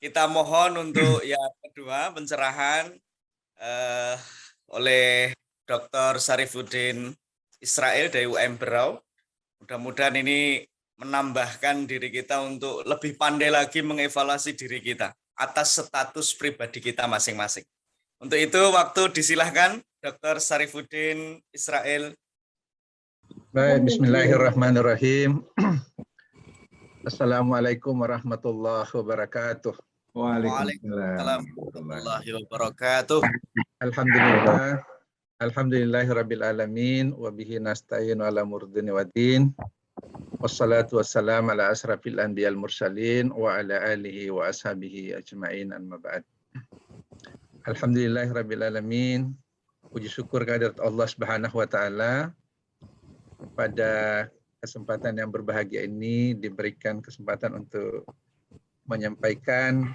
Kita mohon untuk yang kedua pencerahan eh, oleh Dr. Syarifuddin Israel dari UM Berau. Mudah-mudahan ini menambahkan diri kita untuk lebih pandai lagi mengevaluasi diri kita atas status pribadi kita masing-masing. Untuk itu waktu disilahkan Dr. Syarifuddin Israel. Baik, bismillahirrahmanirrahim. Assalamualaikum warahmatullahi wabarakatuh. Waalaikumsalam warahmatullahi wabarakatuh. Alhamdulillah, alhamdulillahirabbil alamin wa bihi nasta'inu ala murdini waddin. Wassalatu wassalamu ala asrafil anbiyal mursalin wa ala alihi wa ashabihi ajma'in amma ba'd. Alhamdulillahirabbil alamin. Puji syukur kehadirat Allah Subhanahu wa taala. Pada kesempatan yang berbahagia ini diberikan kesempatan untuk menyampaikan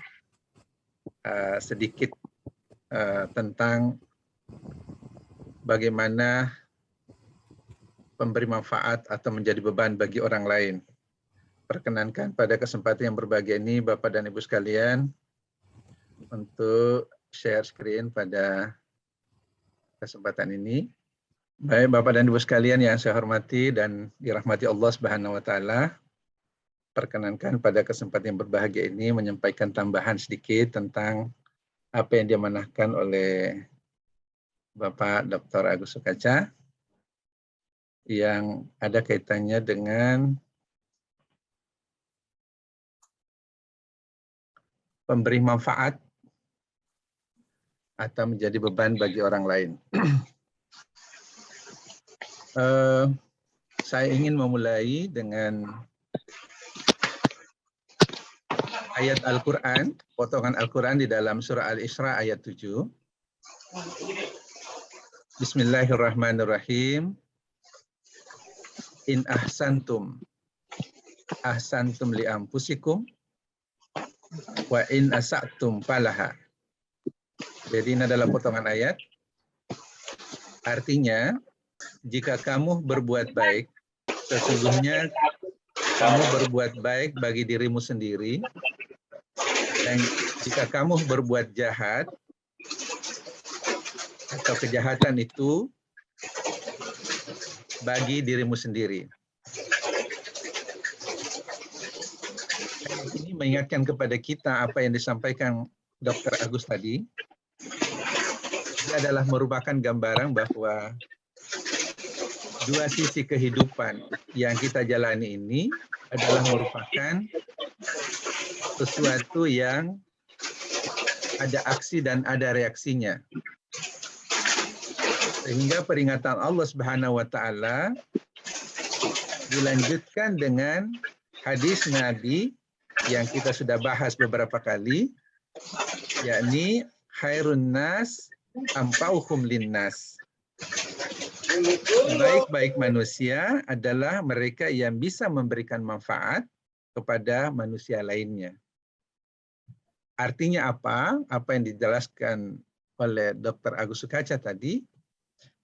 sedikit tentang bagaimana memberi manfaat atau menjadi beban bagi orang lain. Perkenankan pada kesempatan yang berbahagia ini Bapak dan Ibu sekalian untuk share screen pada kesempatan ini. Baik Bapak dan Ibu sekalian yang saya hormati dan dirahmati Allah Subhanahu wa taala. Perkenankan pada kesempatan yang berbahagia ini menyampaikan tambahan sedikit tentang apa yang diamanahkan oleh Bapak Dr. Agus Sukaca yang ada kaitannya dengan memberi manfaat atau menjadi beban bagi orang lain. Saya ingin memulai dengan ayat Al-Quran, potongan Al-Quran di dalam surah Al-Isra ayat 7. Bismillahirrahmanirrahim. In ahsantum li anfusikum wa in asa'tum falaha. Jadi ini adalah potongan ayat. Artinya, jika kamu berbuat baik, sesungguhnya kamu berbuat baik bagi dirimu sendiri. Dan jika kamu berbuat jahat atau kejahatan itu bagi dirimu sendiri. Ini mengingatkan kepada kita apa yang disampaikan Dr. Agus tadi. Ini adalah merupakan gambaran bahwa dua sisi kehidupan yang kita jalani ini adalah merupakan sesuatu yang ada aksi dan ada reaksinya. Sehingga peringatan Allah Subhanahu wa taala dilanjutkan dengan hadis Nabi yang kita sudah bahas beberapa kali, yakni khairun nas anfa'uhum linnas. Baik-baik manusia adalah mereka yang bisa memberikan manfaat kepada manusia lainnya. Artinya apa? Apa yang dijelaskan oleh Dr. Agus Sukaca tadi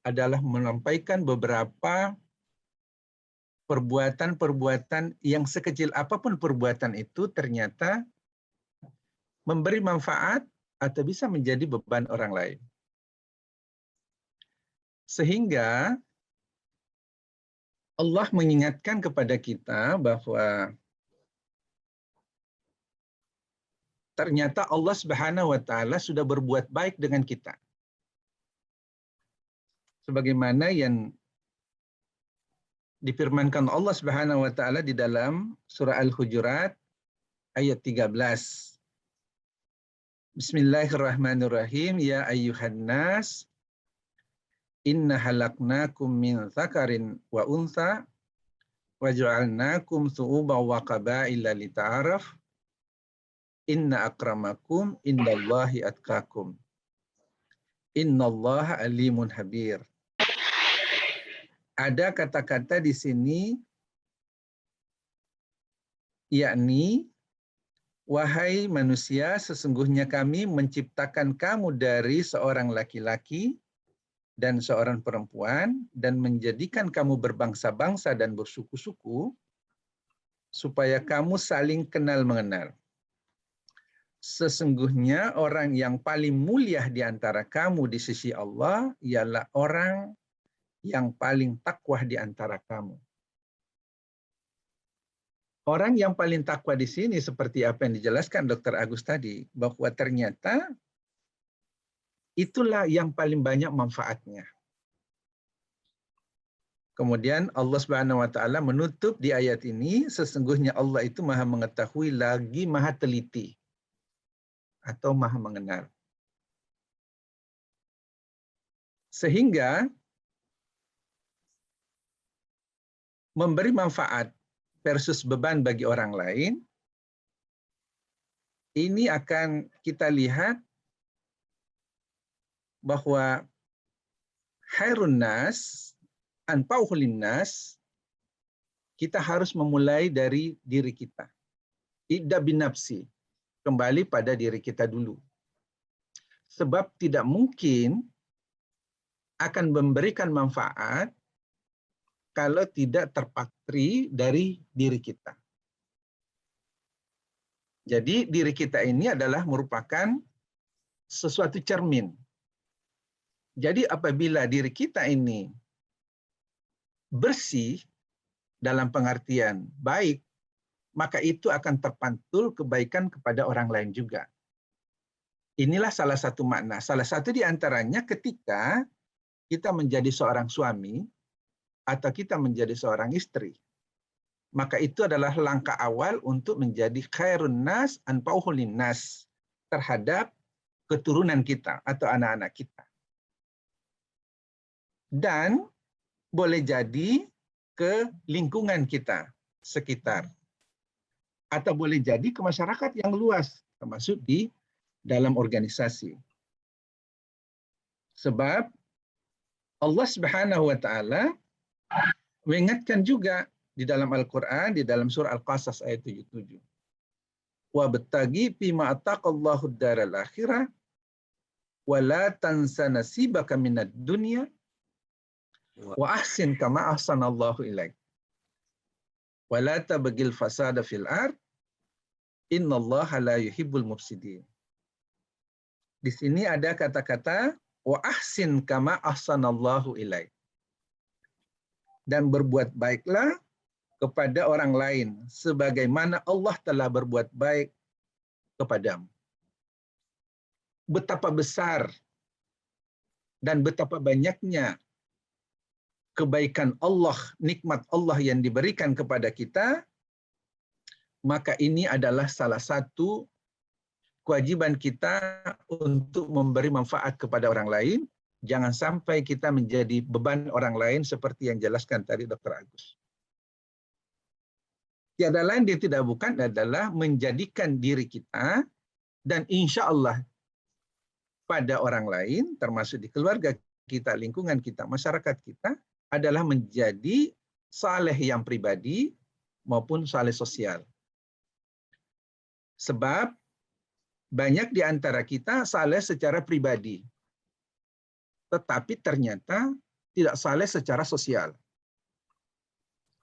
adalah menyampaikan beberapa perbuatan-perbuatan yang sekecil apapun perbuatan itu ternyata memberi manfaat atau bisa menjadi beban orang lain. Sehingga Allah mengingatkan kepada kita bahwa ternyata Allah Subhanahu wa taala sudah berbuat baik dengan kita. Sebagaimana yang difirmankan Allah Subhanahu wa taala di dalam surah Al-Hujurat ayat 13. Bismillahirrahmanirrahim. Ya ayyuhan nas inna halaknakum min dzakarin wa untha wa ja'alnakum syu'uban wa qabaila lita'araf. Inna akramakum indallahi atqakum. Innallaha alimun habir. Ada kata-kata di sini yakni wahai manusia, sesungguhnya kami menciptakan kamu dari seorang laki-laki dan seorang perempuan dan menjadikan kamu berbangsa-bangsa dan bersuku-suku supaya kamu saling kenal mengenal. sesungguhnya orang yang paling mulia di antara kamu di sisi Allah ialah orang yang paling takwa di antara kamu. Orang yang paling takwa di sini seperti apa yang dijelaskan Dr. Agus tadi, bahwa ternyata itulah yang paling banyak manfaatnya. Kemudian Allah Subhanahu wa taala menutup di ayat ini, sesungguhnya Allah itu Maha mengetahui lagi Maha teliti atau Maha mengenal. Sehingga memberi manfaat versus beban bagi orang lain, ini akan kita lihat bahwa khairun nas anfa'uhum linnas, kita harus memulai dari diri kita. Ibda binafsi, kembali pada diri kita dulu. Sebab tidak mungkin akan memberikan manfaat kalau tidak terpatri dari diri kita. Jadi diri kita ini adalah merupakan sesuatu cermin. Jadi apabila diri kita ini bersih dalam pengertian baik, maka itu akan terpantul kebaikan kepada orang lain juga. Inilah salah satu makna. Salah satu di antaranya ketika kita menjadi seorang suami atau kita menjadi seorang istri, maka itu adalah langkah awal untuk menjadi khairun nas anfa'uhum linnas terhadap keturunan kita atau anak-anak kita. Dan boleh jadi ke lingkungan kita sekitar. Atau boleh jadi ke masyarakat yang luas, termasuk di dalam organisasi. Sebab Allah Subhanahu wa taala mengingatkan juga di dalam Al-Qur'an, di dalam surah Al-Qasas ayat 77. Wa battagi fima ataqallahu ad-daral akhirah wa la tansa nasibaka minad dunya wa ahsin kama ahsanallahu ilaik. Wa la tabghil fasada fil ard innallaha la yuhibbul mufsidin. Di sini ada kata-kata wa ahsin kama ahsanallahu ilaik. Dan berbuat baiklah kepada orang lain sebagaimana Allah telah berbuat baik kepadamu. Betapa besar dan betapa banyaknya kebaikan Allah, nikmat Allah yang diberikan kepada kita, maka ini adalah salah satu kewajiban kita untuk memberi manfaat kepada orang lain. Jangan sampai kita menjadi beban orang lain seperti yang jelaskan tadi Dr. Agus. Tiada lain dia tidak bukan adalah menjadikan diri kita dan insya Allah pada orang lain, termasuk di keluarga kita, lingkungan kita, masyarakat kita, adalah menjadi saleh yang pribadi maupun saleh sosial. Sebab banyak di antara kita saleh secara pribadi, tetapi ternyata tidak saleh secara sosial.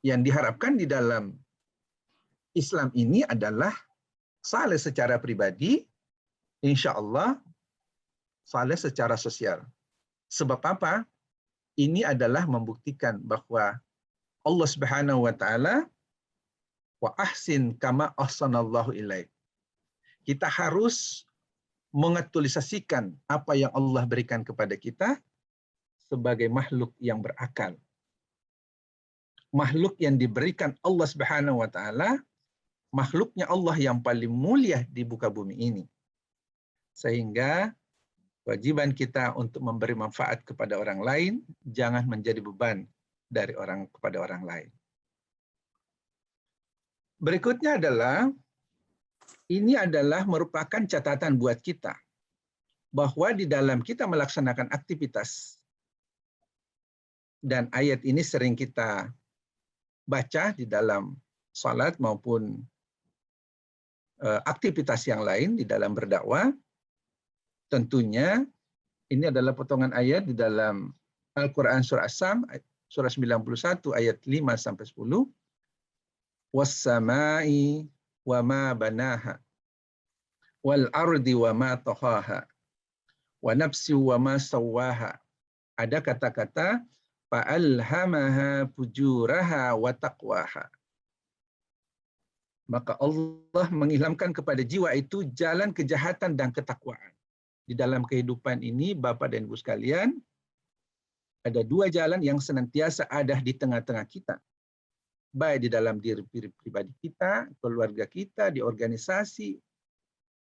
Yang diharapkan di dalam Islam ini adalah saleh secara pribadi, insya Allah saleh secara sosial. Sebab apa? Ini adalah membuktikan bahwa Allah Subhanahu wa taala wa ahsin kama ahsanallahu ilaik. Kita harus mengaktualisasikan apa yang Allah berikan kepada kita sebagai makhluk yang berakal. Makhluk yang diberikan Allah Subhanahu wa taala, makhluknya Allah yang paling mulia di muka bumi ini. Sehingga kewajiban kita untuk memberi manfaat kepada orang lain jangan menjadi beban dari orang kepada orang lain. Berikutnya adalah ini adalah merupakan catatan buat kita bahwa di dalam kita melaksanakan aktivitas, dan ayat ini sering kita baca di dalam salat maupun aktivitas yang lain di dalam berdakwah. Tentunya ini adalah potongan ayat di dalam Al-Quran surah As-Sam, surah 91 ayat 5-10. Was-sama'i wa ma banaha wal ardi wa ma tahaha wa nafsi wa ma sawwaha. Ada kata-kata fa'alhamaha fujuraha wa taqwaha. Maka Allah mengilhamkan kepada jiwa itu jalan kejahatan dan ketakwaan. Di dalam kehidupan ini, Bapak dan Ibu sekalian, ada dua jalan yang senantiasa ada di tengah-tengah kita. Baik di dalam diri pribadi kita, keluarga kita, di organisasi,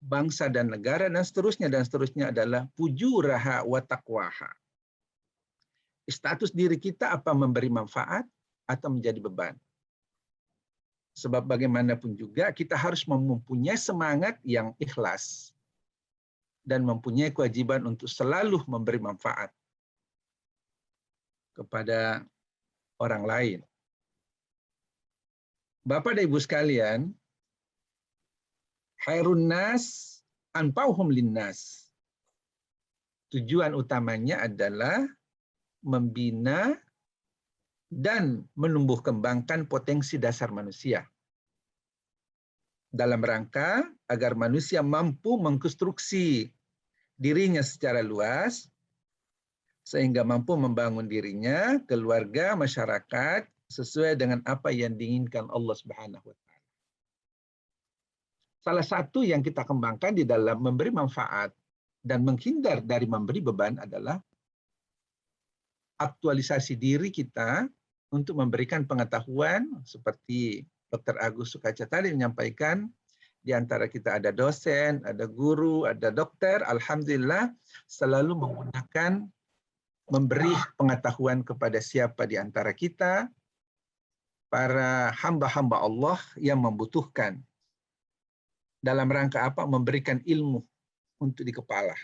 bangsa dan negara, dan seterusnya adalah fujuraha wa taqwaha. Status diri kita apa memberi manfaat atau menjadi beban. Sebab bagaimanapun juga kita harus mempunyai semangat yang ikhlas dan mempunyai kewajiban untuk selalu memberi manfaat kepada orang lain. Bapak dan Ibu sekalian, khairun nas anfa'uhum linnas. Tujuan utamanya adalah membina dan menumbuh kembangkan potensi dasar manusia dalam rangka agar manusia mampu mengkonstruksi dirinya secara luas sehingga mampu membangun dirinya, keluarga, masyarakat sesuai dengan apa yang diinginkan Allah Subhanahu wa taala. Salah satu yang kita kembangkan di dalam memberi manfaat dan menghindar dari memberi beban adalah aktualisasi diri kita untuk memberikan pengetahuan seperti Dr. Agus Sukaca tadi menyampaikan, di antara kita ada dosen, ada guru, ada dokter, alhamdulillah selalu menggunakan memberi pengetahuan kepada siapa di antara kita, para hamba-hamba Allah yang membutuhkan. Dalam rangka apa? Memberikan ilmu untuk di kepala.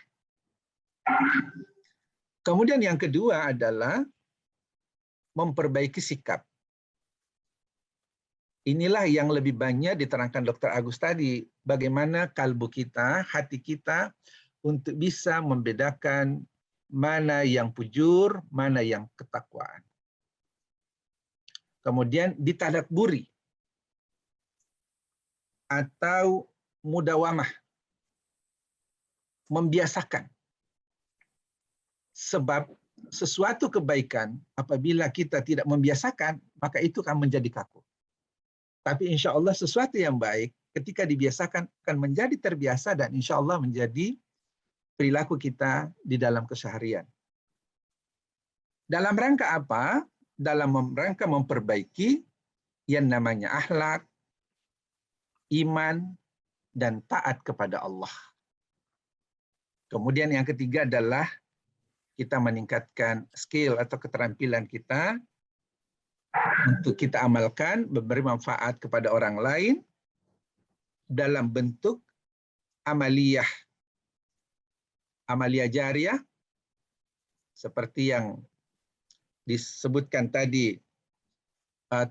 Kemudian yang kedua adalah memperbaiki sikap. Inilah yang lebih banyak diterangkan Dr. Agus tadi, bagaimana kalbu kita, hati kita untuk bisa membedakan mana yang pujur, mana yang ketakwaan. Kemudian ditadaburi atau mudawamah, membiasakan. Sebab sesuatu kebaikan apabila kita tidak membiasakan, maka itu akan menjadi kaku. Tapi insya Allah sesuatu yang baik ketika dibiasakan akan menjadi terbiasa dan insya Allah menjadi perilaku kita di dalam keseharian. Dalam rangka apa? Dalam rangka memperbaiki yang namanya akhlak, iman, dan taat kepada Allah. Kemudian yang ketiga adalah kita meningkatkan skill atau keterampilan kita untuk kita amalkan, memberi manfaat kepada orang lain dalam bentuk amaliyah jariyah, seperti yang disebutkan tadi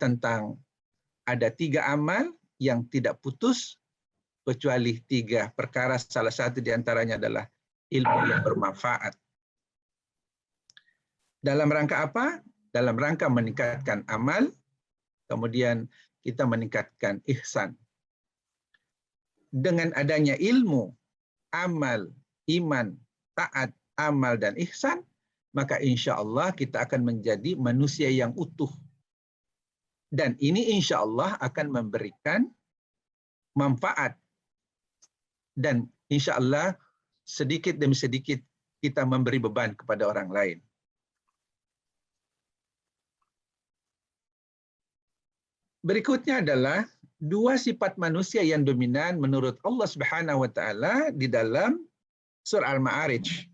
tentang ada 3 amal yang tidak putus kecuali 3 perkara, salah satu diantaranya adalah ilmu yang bermanfaat. Dalam rangka apa? Dalam rangka meningkatkan amal, kemudian kita meningkatkan ihsan. Dengan adanya ilmu, amal, iman, taat, amal, dan ihsan, maka insya Allah kita akan menjadi manusia yang utuh. Dan ini insya Allah akan memberikan manfaat. Dan insya Allah sedikit demi sedikit kita memberi beban kepada orang lain. Berikutnya adalah 2 sifat manusia yang dominan menurut Allah Subhanahu wa taala di dalam surah Al-Ma'arij.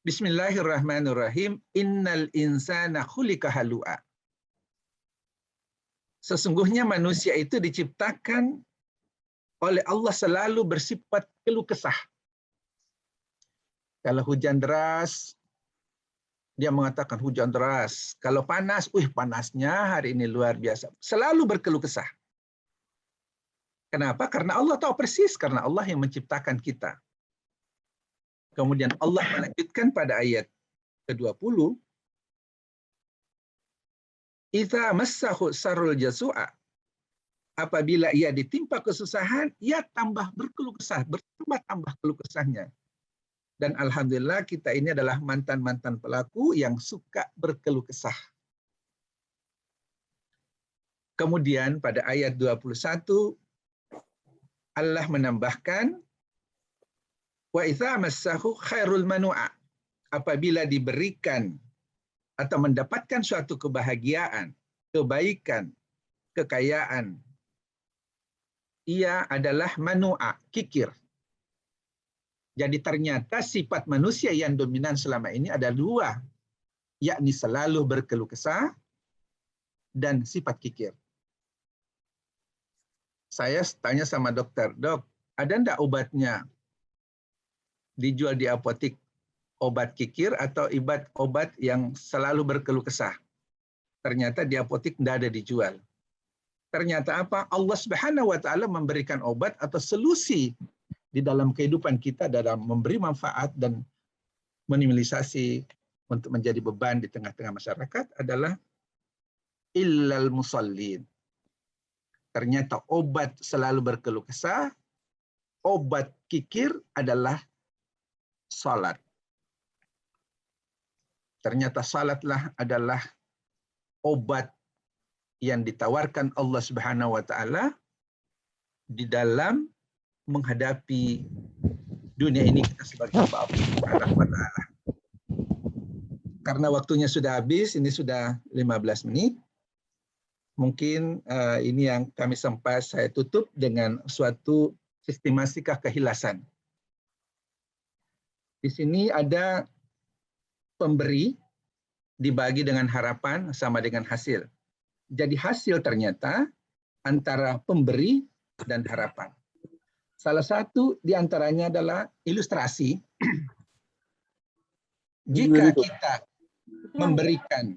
Bismillahirrahmanirrahim. Innal insana khuliqa halu'a. Sesungguhnya manusia itu diciptakan oleh Allah selalu bersifat keluh kesah. Kalau hujan deras, dia mengatakan hujan deras. Kalau panas, panasnya hari ini luar biasa. Selalu berkeluh kesah. Kenapa? Karena Allah tahu persis, karena Allah yang menciptakan kita. Kemudian Allah melanjutkan pada ayat ke-20. Idza massahu sarrul jasu'a. apabila ia ditimpa kesusahan, ia tambah berkeluh kesah, bertambah-tambah keluh kesahnya. Dan alhamdulillah kita ini adalah mantan-mantan pelaku yang suka berkeluh kesah. Kemudian pada ayat 21 Allah menambahkan wa idza massahu khairul manu'a, apabila diberikan atau mendapatkan suatu kebahagiaan, kebaikan, kekayaan, ia adalah manu'a, kikir. Jadi ternyata sifat manusia yang dominan selama ini ada dua, yakni selalu berkeluh kesah dan sifat kikir. Saya tanya sama dokter, dok, ada enggak obatnya dijual di apotik, obat kikir atau obat yang selalu berkeluh kesah? Ternyata di apotik enggak ada dijual. Ternyata apa? Allah Subhanahu wa taala memberikan obat atau solusi di dalam kehidupan kita dalam memberi manfaat dan minimalisasi untuk menjadi beban di tengah-tengah masyarakat adalah illal musallin. Ternyata obat selalu berkeluh kesah, obat kikir adalah salat. Ternyata salatlah adalah obat yang ditawarkan Allah Subhanahu wa taala di dalam menghadapi dunia ini kita sebagai hamba Allah Subhanahu wa taala. Karena waktunya sudah habis, ini sudah 15 menit. Mungkin ini yang kami sempat saya tutup dengan suatu sistematika kehilasan. Di sini ada pemberi dibagi dengan harapan sama dengan hasil. Jadi hasil ternyata antara pemberi dan harapan. Salah satu di antaranya adalah ilustrasi. Jika kita memberikan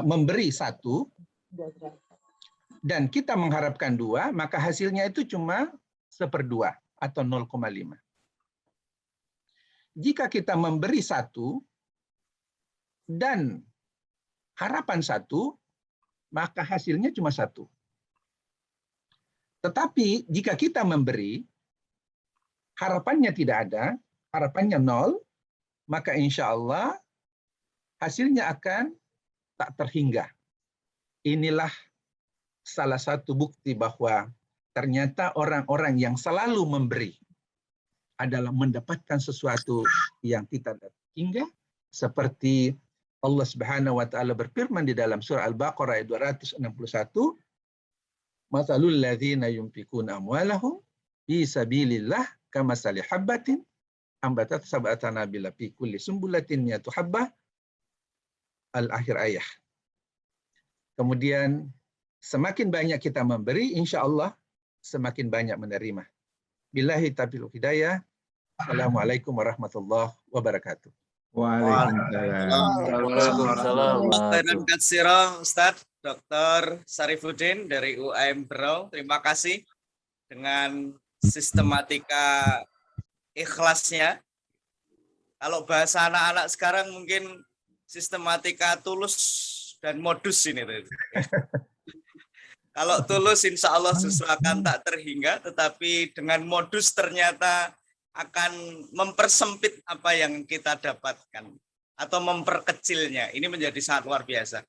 memberi 1 dan kita mengharapkan 2, maka hasilnya itu cuma 1/2 atau 0,5. Jika kita memberi 1 dan harapan 1, maka hasilnya cuma 1. Tetapi jika kita memberi, harapannya tidak ada, harapannya 0, maka insya Allah hasilnya akan tak terhingga. Inilah salah satu bukti bahwa ternyata orang-orang yang selalu memberi adalah mendapatkan sesuatu yang tidak terhingga, seperti Allah Subhanahu wa taala berfirman di dalam surah Al-Baqarah ayat 261, "Matsalul ladzina yunfikuna amwalahum fi sabilillah kamatsali habbatin ambatat sab'a sanabila fi kulli sumbulatin mi'atu habbah." Al-akhir ayat. Kemudian semakin banyak kita memberi, insya Allah semakin banyak menerima. Billahi taufiq wal hidayah. Assalamualaikum warahmatullahi wabarakatuh. Waalaikumsalam. Khairan katsira, Ustadz Dr. Sarifuddin dari UAM Berau. Terima kasih dengan sistematika ikhlasnya. Kalau bahasa anak-anak sekarang mungkin sistematika tulus dan modus ini. Kalau tulus insya Allah justru akan tak terhingga, tetapi dengan modus ternyata akan mempersempit apa yang kita dapatkan atau memperkecilnya. Ini menjadi sangat luar biasa.